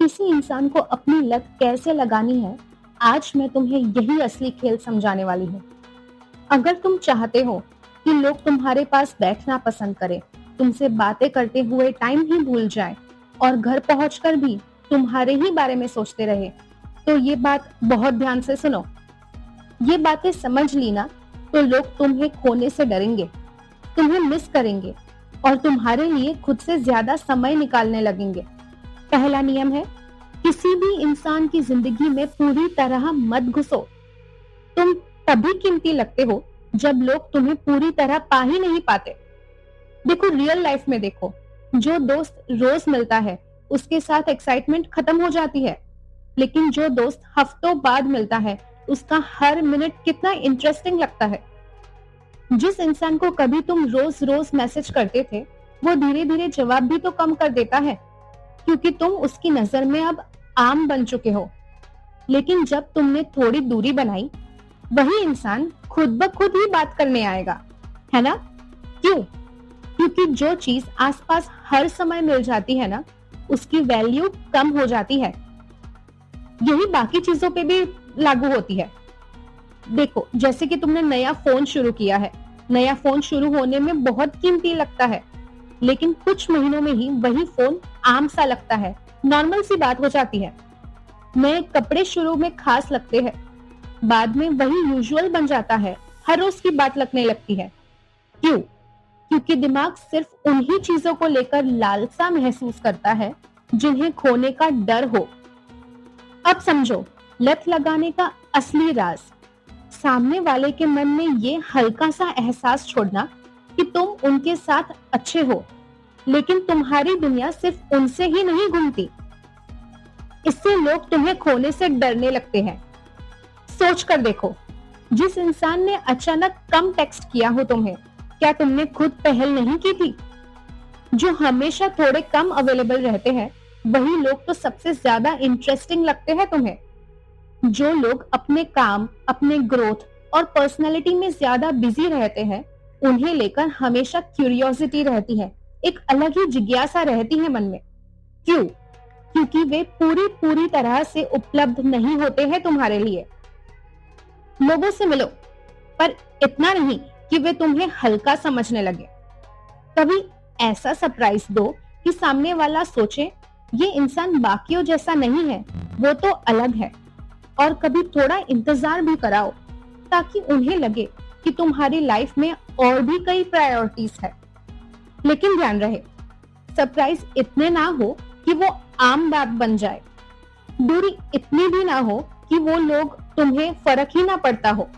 किसी इंसान को अपनी लत कैसे लगानी है, आज मैं तुम्हें यही असली खेल समझाने वाली हूँ। अगर तुम चाहते हो कि लोग तुम्हारे पास बैठना पसंद करें, तुमसे बातें करते हुए टाइम ही भूल जाए और घर पहुंचकर भी तुम्हारे ही बारे में सोचते रहे, तो ये बात बहुत ध्यान से सुनो। ये बातें समझ ली ना, तो लोग तुम्हें खोने से डरेंगे, तुम्हें मिस करेंगे और तुम्हारे लिए खुद से ज्यादा समय निकालने लगेंगे। पहला नियम है, किसी भी इंसान की जिंदगी में पूरी तरह मत घुसो। तुम तभी कीमती लगते हो जब लोग तुम्हें पूरी तरह पा ही नहीं पाते। देखो, रियल लाइफ में देखो, जो दोस्त रोज मिलता है उसके साथ एक्साइटमेंट खत्म हो जाती है, लेकिन जो दोस्त हफ्तों बाद मिलता है उसका हर मिनट कितना इंटरेस्टिंग लगता है। जिस इंसान को कभी तुम रोज रोज मैसेज करते थे, वो धीरे धीरे जवाब भी तो कम कर देता है, क्योंकि तुम उसकी नजर में अब आम बन चुके हो। लेकिन जब तुमने थोड़ी दूरी बनाई, वही इंसान खुद ब खुद ही बात करने आएगा, है ना? क्यों? क्योंकि जो चीज आसपास हर समय मिल जाती है ना, उसकी वैल्यू कम हो जाती है। यही बाकी चीजों पे भी लागू होती है। देखो, जैसे कि तुमने नया फोन शुरू किया है, नया फोन शुरू होने में बहुत कीमती लगता है, लेकिन कुछ महीनों में ही वही फोन आम सा लगता है, नॉर्मल सी बात हो जाती है। नए कपड़े शुरू में खास लगते हैं, बाद में वही यूजुअल बन जाता है, हर रोज की बात लगने लगती है। क्यों? क्योंकि दिमाग सिर्फ उन्हीं चीजों को लेकर लालसा महसूस करता है जिन्हें खोने का डर हो। अब समझो, लत लगाने का असली राज, सामने वाले के मन में ये हल्का सा एहसास छोड़ना कि तुम उनके साथ अच्छे हो, लेकिन तुम्हारी दुनिया सिर्फ उनसे ही नहीं घूमती। इससे लोग तुम्हें खोने से डरने लगते हैं। सोच कर देखो, जिस इंसान ने अचानक कम टेक्स्ट किया हो तुम्हें, क्या तुमने खुद पहल नहीं की थी? जो हमेशा थोड़े कम अवेलेबल रहते हैं, वही लोग तो सबसे ज्यादा इंटरेस्टिंग लगते हैं तुम्हें। जो लोग अपने काम, अपने ग्रोथ और पर्सनालिटी में ज्यादा बिजी रहते हैं, उन्हें लेकर हमेशा क्यूरियोसिटी रहती है, एक अलग ही जिज्ञासा रहती है मन में। क्यों? क्योंकि वे पूरी पूरी तरह से उपलब्ध नहीं होते हैं तुम्हारे लिए। लोगों से मिलो, पर इतना नहीं कि वे तुम्हें हल्का समझने लगे। कभी ऐसा सरप्राइज दो कि सामने वाला सोचे, ये इंसान बाकियों जैसा नहीं है, वो तो अलग है। और कभी थोड़ा इंतजार भी कराओ, ताकि उन्हें लगे कि तुम्हारी लाइफ में और भी कई प्रायोरिटीज है। लेकिन ध्यान रहे, सरप्राइज इतने ना हो कि वो आम बात बन जाए, दूरी इतनी भी ना हो कि वो लोग तुम्हें फर्क ही ना पड़ता हो।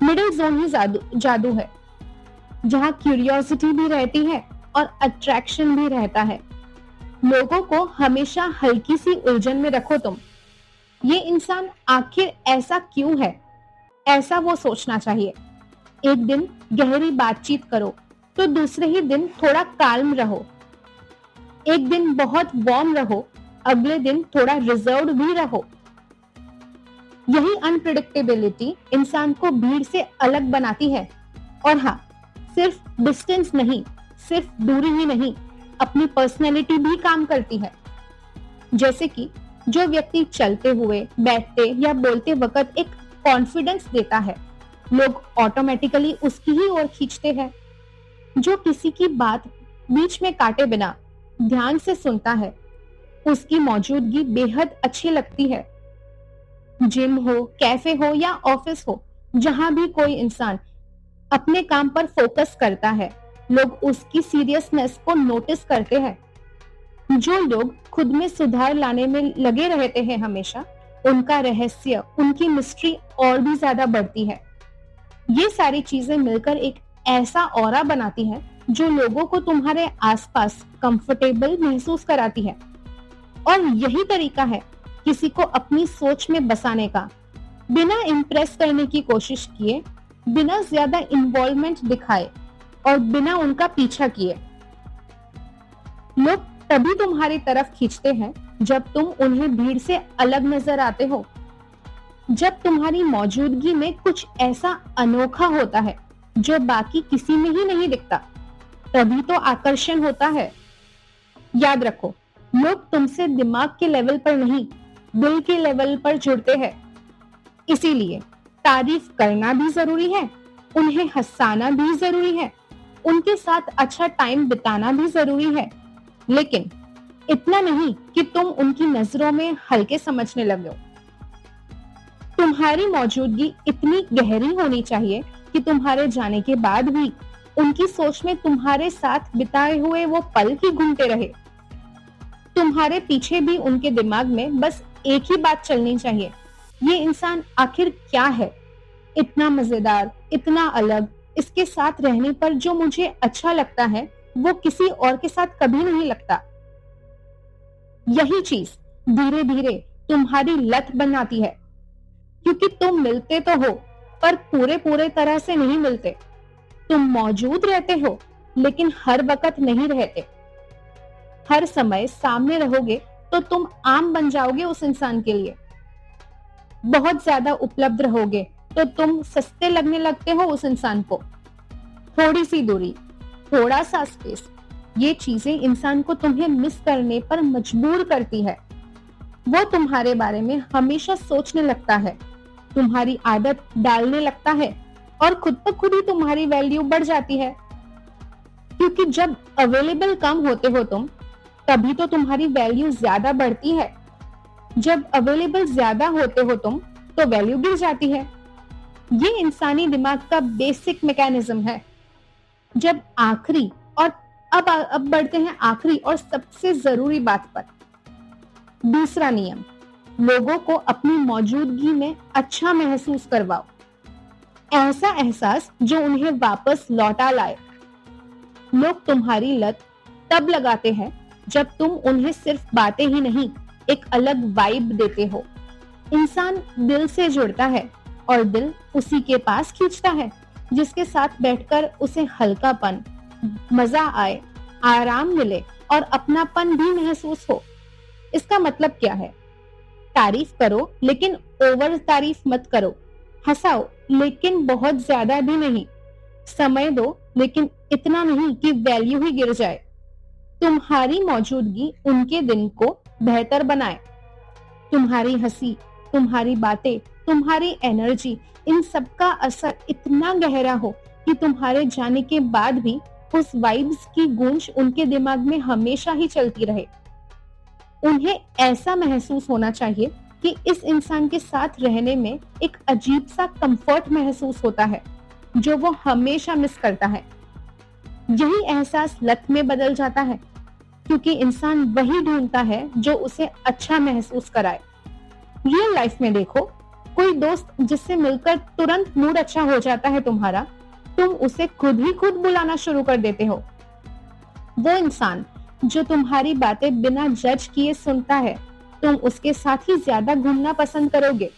मिडिल जोन ही जादू है, जहाँ क्यूरियोसिटी भी रहती है और अट्रैक्शन भी रहता है। लोगों को हमेशा हल्की सी उलझन में रखो तुम। ये इंसान आखिर ऐसा क्यों है, ऐसा वो सोचना चाहिए। एक दिन गहरी बातचीत करो, तो दूसरे ही दिन थोड़ा काल्म रहो। एक दिन बहुत वार्म रहो, अगले दिन थोड़ा रिजर्व्ड भी रहो। यही अनप्रिडिक्टेबिलिटी इंसान को भीड़ से अलग बनाती है। और हाँ, सिर्फ डिस्टेंस नहीं, सिर्फ दूरी ही नहीं, अपनी पर्सनैलिटी भी काम करती है। जैसे कि जो व्यक्ति चलते हुए, बैठते या बोलते वक्त एक कॉन्फिडेंस देता है, लोग ऑटोमेटिकली उसकी ही ओर खींचते हैं। जो किसी की बात बीच में काटे बिना ध्यान से सुनता है, उसकी मौजूदगी बेहद अच्छी लगती है। जिम हो, कैफे हो या ऑफिस हो, जहां भी कोई इंसान अपने काम पर फोकस करता है, लोग उसकी सीरियसनेस को नोटिस करते हैं। जो लोग खुद में सुधार लाने में लगे रहते हैं हमेशा, उनका रहस्य, उनकी मिस्ट्री और भी ज्यादा बढ़ती है। ये सारी चीजें मिलकर एक ऐसा ऑरा बनाती है जो लोगों को तुम्हारे आसपास कंफर्टेबल महसूस कराती है। और यही तरीका है किसी को अपनी सोच में बसाने का, बिना इम्प्रेस करने की कोशिश किए, बिना ज्यादा इन्वॉल्वमेंट दिखाए और बिना उनका पीछा किए। लोग तभी तुम्हारी तरफ खींचते हैं जब तुम उन्हें भीड़ से अलग नजर आते हो, जब तुम्हारी मौजूदगी में कुछ ऐसा अनोखा होता है जो बाकी किसी में ही नहीं दिखता, तभी तो आकर्षण होता है। याद रखो, लोग तुमसे दिमाग के लेवल पर नहीं, दिल के लेवल पर जुड़ते हैं। इसीलिए तारीफ करना भी जरूरी है, उन्हें हंसाना भी जरूरी है, उनके साथ अच्छा टाइम बिताना भी जरूरी है, लेकिन इतना नहीं कि तुम उनकी नजरों में हल्के समझने लगो। तुम्हारी मौजूदगी इतनी गहरी होनी चाहिए कि तुम्हारे जाने के बाद भी उनकी सोच में तुम्हारे साथ बिताए हुए वो पल ही घूमते रहे। तुम्हारे पीछे भी उनके दिमाग में बस एक ही बात चलनी चाहिए, ये इंसान आखिर क्या है, इतना मजेदार, इतना अलग, इसके साथ रहने पर जो मुझे अच्छा लगता है वो किसी और के साथ कभी नहीं लगता। यही चीज धीरे धीरे तुम्हारी लत बनाती है, क्योंकि तुम मिलते तो हो पर पूरे पूरे तरह से नहीं मिलते। तुम मौजूद रहते हो लेकिन हर वक्त नहीं रहते। हर समय सामने रहोगे तो तुम आम बन जाओगे उस इंसान के लिए। बहुत ज्यादा उपलब्ध रहोगे तो तुम सस्ते लगने लगते हो उस इंसान को। थोड़ी सी दूरी, थोड़ा सा स्पेस, ये चीजें इंसान को तुम्हें मिस करने पर मजबूर करती है। वो तुम्हारे बारे में हमेशा सोचने लगता है, तुम्हारी आदत डालने लगता है और खुद ब खुद ही तुम्हारी वैल्यू बढ़ जाती है। क्योंकि जब अवेलेबल कम होते हो तुम, तभी तो तुम्हारी वैल्यू ज्यादा बढ़ती है। जब अवेलेबल ज्यादा होते हो तुम, तो वैल्यू गिर जाती है। ये इंसानी दिमाग का बेसिक मैकेनिज्म है। जब आखिरी और अब बढ़ते हैं आखिरी और सबसे जरूरी बात पर। दूसरा नियम, लोगों को अपनी मौजूदगी में अच्छा महसूस करवाओ। ऐसा एहसास जो उन्हें वापस लौटा लाए। लोग तुम्हारी लत तब लगाते हैं जब तुम उन्हें सिर्फ बातें ही नहीं, एक अलग वाइब देते हो। इंसान दिल से जुड़ता है और दिल उसी के पास खींचता है जिसके साथ बैठकर उसे हल्कापन, मजा आए, आराम मिले और अपनापन भी महसूस हो। इसका मतलब क्या है? तारीफ करो लेकिन ओवर तारीफ मत करो। हंसाओ लेकिन बहुत ज्यादा भी नहीं। समय दो लेकिन इतना नहीं कि वैल्यू ही गिर जाए। तुम्हारी मौजूदगी उनके दिन को बेहतर बनाए। तुम्हारी हंसी, तुम्हारी बातें, तुम्हारी एनर्जी, इन सब का असर इतना गहरा हो कि तुम्हारे जाने के बाद भी उस वाइब्स की गूंज उनके दिमाग में हमेशा ही चलती रहे। उन्हें ऐसा महसूस होना चाहिए कि इस इंसान के साथ रहने में एक अजीब सा कंफर्ट महसूस होता है जो वो हमेशा मिस करता है। यही एहसास लत में बदल जाता है, क्योंकि इंसान वही ढूंढता है जो उसे अच्छा महसूस कराए। रियल लाइफ में देखो, कोई दोस्त जिससे मिलकर तुरंत मूड अच्छा हो जाता है तुम्हारा, तुम उसे खुद ही खुद बुलाना शुरू कर देते हो। वो इंसान जो तुम्हारी बातें बिना जज किए सुनता है, तुम उसके साथ ही ज्यादा घूमना पसंद करोगे।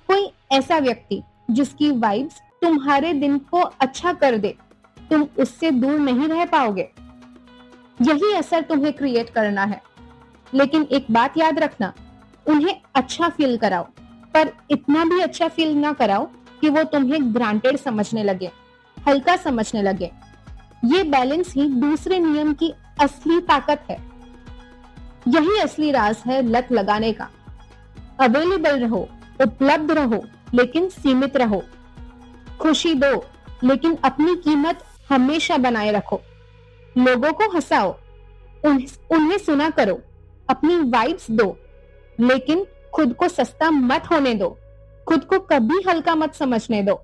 कोई ऐसा व्यक्ति जिसकी वाइब्स तुम्हारे दिन को अच्छा कर दे, तुम उससे दूर नहीं रह पाओगे। यही असर तुम्हें क्रिएट करना है। लेकिन एक बात याद रखना, उन्हें अच्छा फील कराओ, पर इतना भी अच्छा फील ना कराओ कि वो तुम्हें ग्रांटेड समझने लगे, हल्का समझने लगे। ये बैलेंस ही दूसरे नियम की असली ताकत है। यही असली राज है लत लगाने का। अवेलेबल रहो, उपलब्ध रहो, लेकिन सीमित रहो। खुशी दो, लेकिन अपनी कीमत हमेशा बनाए रखो। लोगों को हंसाओ, उन्हें सुना करो, अपनी वाइब्स दो, लेकिन खुद को सस्ता मत होने दो। खुद को कभी हल्का मत समझने दो।